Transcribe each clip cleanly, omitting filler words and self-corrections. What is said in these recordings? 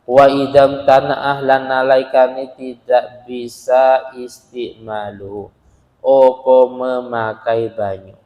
Wa idam tanah ahlan nalaikani tidak bisa istimalu opo memakai banyu.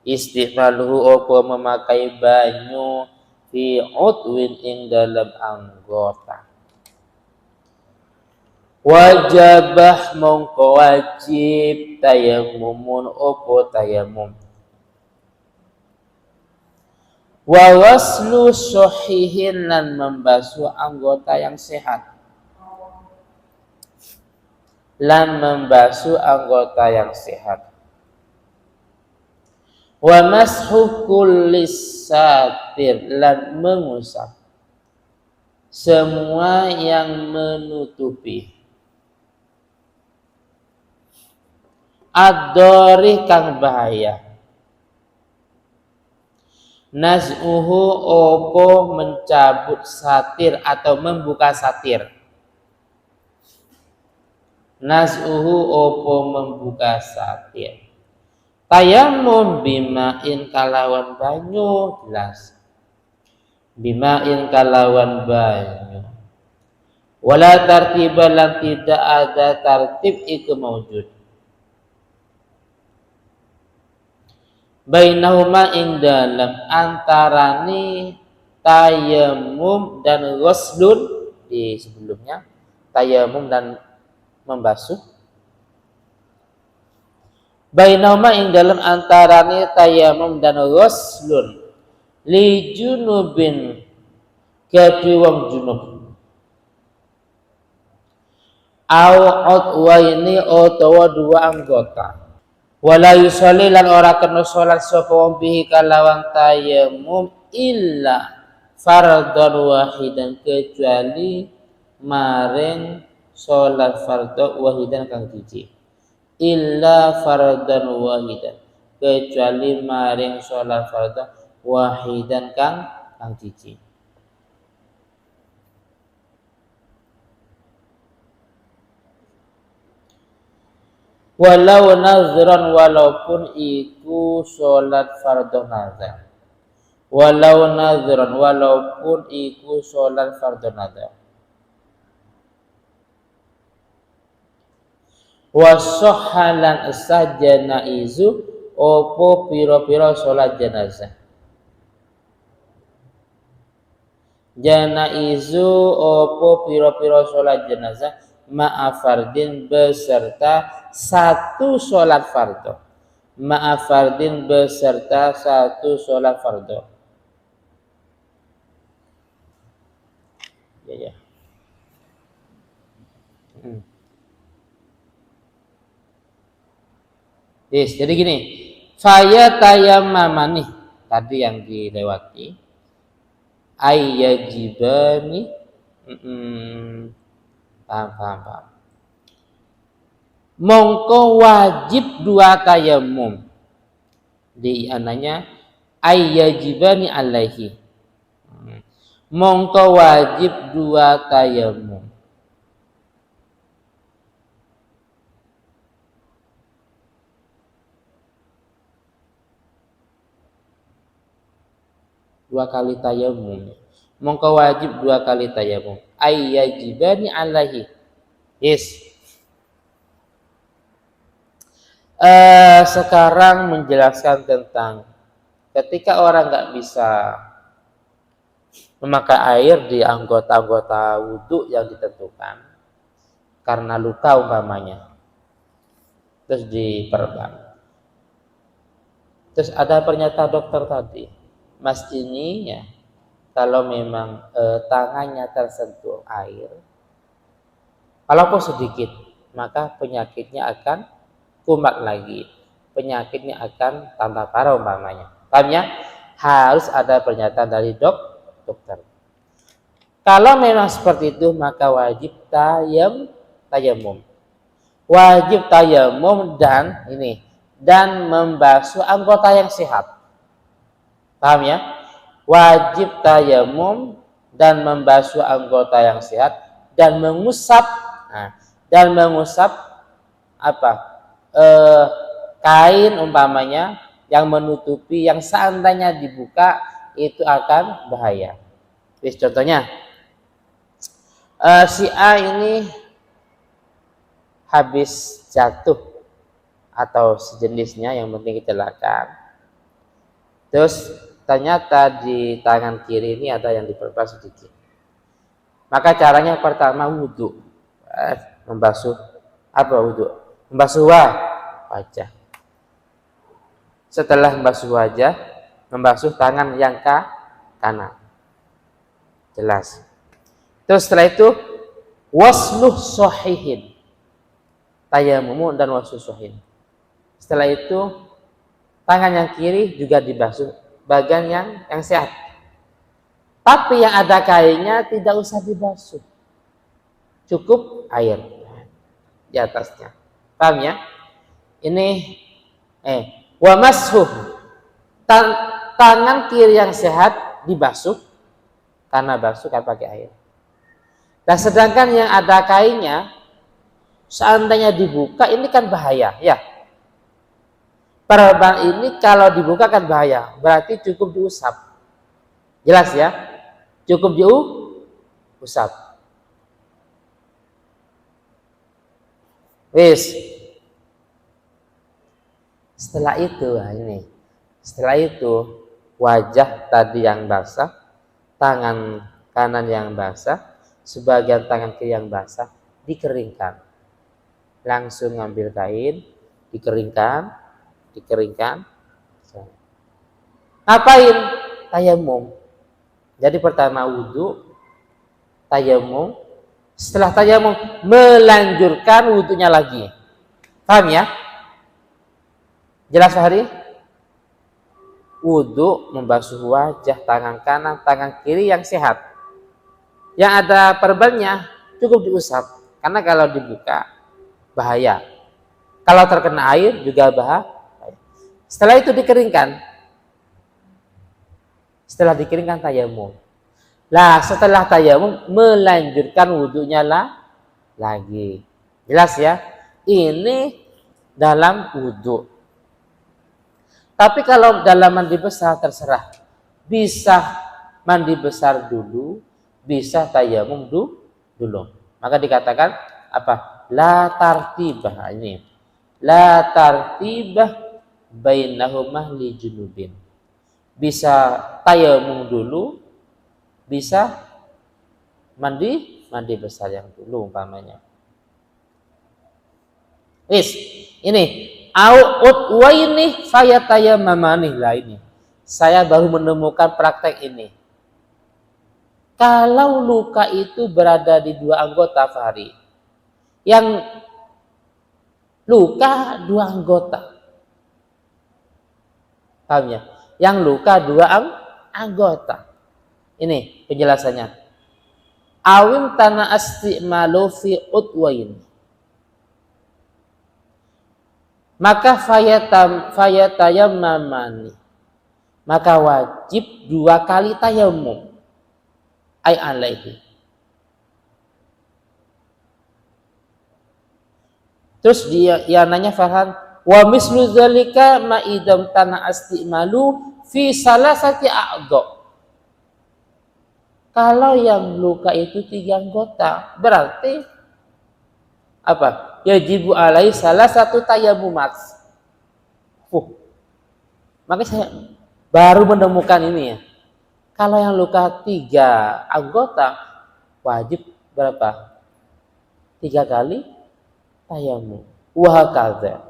Istimaluhu opo memakai banyu fi udwin ing dalam anggota. Wajabah mongko wajib tayamumun opo tayamum. Wa waslu sahihin lan membasuh anggota yang sehat. Lan membasuh anggota yang sehat. Wa mashu kullis satir lan mengusap semua yang menutupi. Ad-dori kang bahaya. Naz'uhu opo mencabut satir atau membuka satir. Naz'uhu opo membuka satir. Tayamum bima'in kalawan banyu, jelas. Bima'in kalawan banyu. Wala tartiba lan tidak ada tartib iku maujud. Bainahuma ing dalam antarane tayamum dan ghuslun di sebelumnya, tayamum dan membasuh. Bainahuma ing dalam antarane tayamum dan ghuslun li junubin kedue wong junub. Au udwaini utawa dua anggota. Wala yusolli lan ora kena salat sapa wong bihi kalawan tayamum illa fardhon wahidan kecuali maring salat fardhu wahidan kang siji. Illa fardhon wahidan kecuali maring salat fardhu wahidan kang siji. Walau nazran walaupun iku sholat fardhu nazar. Walau nazran walaupun iku sholat fardhu nazar. Wassohalan sah janaizu opo piro-piro sholat jenazah. Janaizu opo piro-piro sholat jenazah ma'afardin beserta satu sholat fardhu. Ma'afardin beserta satu sholat fardhu. Ya. Yes, jadi gini, faya tayammama nih tadi yang dilewati. Ayyajibani paham. Mongko wajib dua tayamum. Di ananya ayyajibani alaihi. Mongko wajib dua tayamum. Dua kali tayamum. Mongko wajib dua kali tayamum. Ayyajibani alaihi. Yes. Sekarang menjelaskan tentang ketika orang nggak bisa memakai air di anggota-anggota wudhu yang ditentukan karena luka umpamanya, terus diperban. Terus ada pernyataan dokter tadi, Mas ini ya kalau memang tangannya tersentuh air, walaupun sedikit, maka penyakitnya akan kumat lagi, penyakitnya akan tambah parah umpamanya. Pahamnya harus ada pernyataan dari dokter. Kalau memang seperti itu maka wajib tayamum. Wajib tayamum dan membasuh anggota yang sehat. Paham ya? Wajib tayamum dan membasuh anggota yang sehat dan mengusap apa? Kain umpamanya yang menutupi yang seandainya dibuka itu akan bahaya. Contohnya Si A ini habis jatuh atau sejenisnya, yang penting kecelakaan. Terus ternyata di tangan kiri ini ada yang diperban sedikit. Maka caranya pertama wudhu, membasuh apa wudhu? Membasuh wajah. Setelah membasuh wajah, membasuh tangan yang kanan. Jelas. Terus setelah itu wasluh sahihin, tayamum dan wasluh sahihin. Setelah itu tangan yang kiri juga dibasuh bagian yang sehat. Tapi yang ada kainnya tidak usah dibasuh, cukup air di atasnya. Paham ya? Ini wa mashuh, tangan kiri yang sehat dibasuh, karena basuh kan pakai air. Nah sedangkan yang ada kainnya, seandainya dibuka ini kan bahaya ya. Perban ini kalau dibuka kan bahaya, berarti cukup diusap. Jelas ya? Cukup diusap. Wis. Setelah itu, setelah itu wajah tadi yang basah, tangan kanan yang basah, sebagian tangan kiri yang basah dikeringkan. Langsung ngambil kain, dikeringkan. Ngapain? Tayamum. Jadi pertama wudhu, tayamum. Setelah tayamum melanjutkan wudhunya lagi. Paham ya? Jelas Fahri? Wudhu, membasuh wajah, tangan kanan, tangan kiri yang sehat. Yang ada perbannya cukup diusap, karena kalau dibuka bahaya. Kalau terkena air juga bahaya. Setelah itu dikeringkan. Setelah dikeringkan tayamum. Lah setelah tayamum melanjutkan wudhunya lagi. Jelas ya? Ini dalam wudhu. Tapi kalau dalam mandi besar terserah. Bisa mandi besar dulu, bisa tayamum dulu. Maka dikatakan apa? La tartibah ini. La tartibah bainahumah li junubin. Bisa tayamum dulu, bisa mandi besar yang dulu umpamanya. Ini au wa ini fayatayammamani lah ini. Saya baru menemukan praktek ini. Kalau luka itu berada di dua anggota Fahri, yang luka dua anggota, paham ya? Yang luka dua anggota. Ini penjelasannya. Awim tanah istimalu fi utwain. Maka fayatayammamani. Maka wajib dua kali tayamum. Ai alaihi. Terus dia nanya Farhan, wa mislu dzalika ma idam tanah istimalu fi salasati a'dha. Kalau yang luka itu 3 anggota, berarti apa? Yajibu alai salah satu tayamumat. Makanya saya baru menemukan ini ya. Kalau yang luka 3 anggota, wajib berapa? 3 kali tayamum. Wahakadha.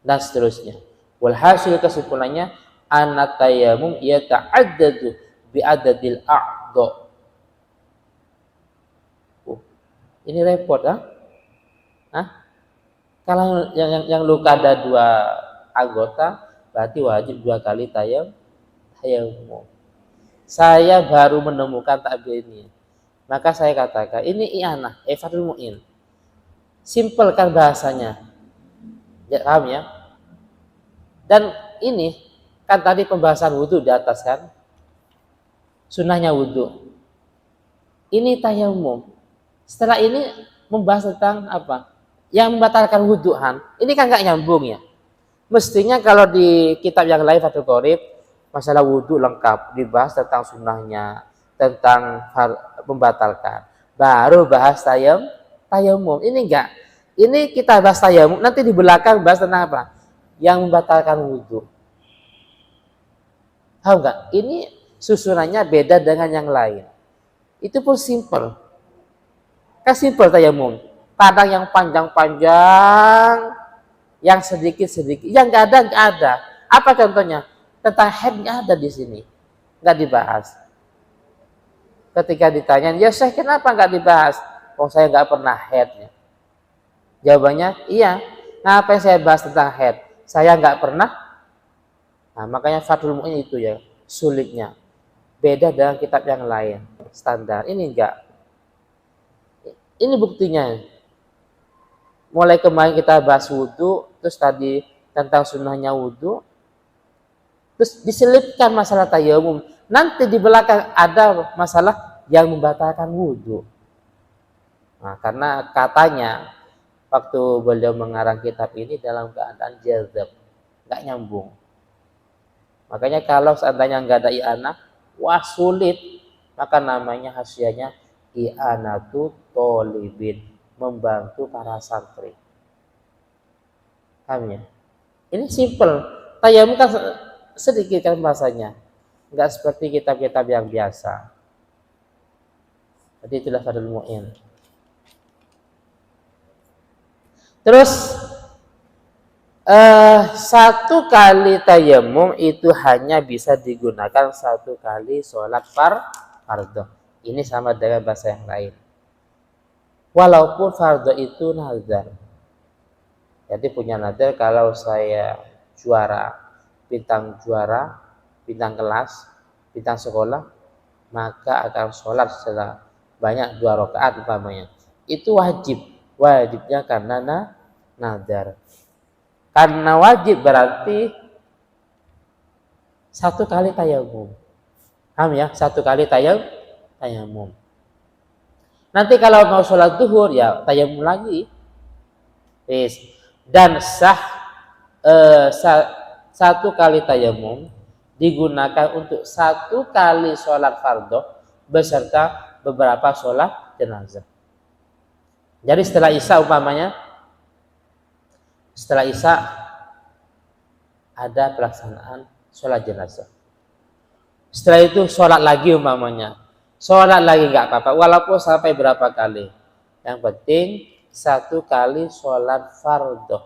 Dan seterusnya. Walhasil kesimpulannya, anat tayamum yata'addadu bi'adadil a'dha. Ini repot Kalau yang luka ada 2 anggota, berarti wajib 2 kali tayamum. Saya baru menemukan takbir ini. Maka saya katakan, ini i'anah, Fathul Mu'in. Simple kan bahasanya. Ya, paham ya? Dan ini kan tadi pembahasan wudhu di atas kan? Sunnahnya wudhu. Ini tayamum. Setelah ini membahas tentang apa? Yang membatalkan wudhuan. Ini kan nggak nyambung ya. Mestinya kalau di kitab yang lain Fathul Qorib, masalah wudhu lengkap, dibahas tentang sunnahnya, tentang membatalkan. Baru bahas tayamum. Ini enggak. Ini kita bahas tayamum, nanti di belakang bahas tentang apa? Yang membatalkan wudhu. Tahu enggak? Ini susunannya beda dengan yang lain. Itu pun simple. Kan simple tayamum. Kadang yang panjang-panjang, yang sedikit-sedikit, yang enggak ada. Apa contohnya? Tentang haid enggak ada di sini. Enggak dibahas. Ketika ditanya, ya Syekh kenapa enggak dibahas? Oh saya enggak pernah haid. Jawabannya, iya. Ngapain saya bahas tentang haid? Saya enggak pernah. Nah, makanya Fathul Mu'in itu ya, sulitnya. Beda dengan kitab yang lain, standar. Ini enggak. Ini buktinya. Mulai kemarin kita bahas wudhu, terus tadi tentang sunnahnya wudhu, terus diselipkan masalah tayamum. Nanti di belakang ada masalah yang membatalkan wudhu. Nah, karena katanya waktu beliau mengarang kitab ini dalam keadaan jazab, nggak nyambung. Makanya kalau seandainya nggak ada i'anah, wah sulit. Maka namanya hasyiahnya i'anatu tholibin, membantu para santri. Paham ya? Ini simple. Tayamum kan sedikit kan bahasanya, nggak seperti kitab-kitab yang biasa. Jadi itulah Fathul Mu'in. Terus satu kali tayamum itu hanya bisa digunakan satu kali sholat fardhu. Ini sama dengan bahasa yang lain. Walaupun fardhu itu nazar. Jadi punya nazar kalau saya juara, bintang kelas, bintang sekolah, maka akan sholat setelah banyak 2 rakaat umpamanya. Itu wajibnya karena nazar. Karena wajib berarti satu kali tayamum. Paham ya? Satu kali tayamum. Nanti kalau mau sholat duhur ya tayamum lagi. Dan satu kali tayamum digunakan untuk satu kali sholat fardhu beserta beberapa sholat jenazah. Jadi setelah Isya umpamanya, setelah Isya ada pelaksanaan sholat jenazah. Setelah itu sholat lagi umpamanya. Sholat lagi nggak apa-apa, walaupun sampai berapa kali. Yang penting satu kali sholat fardhu.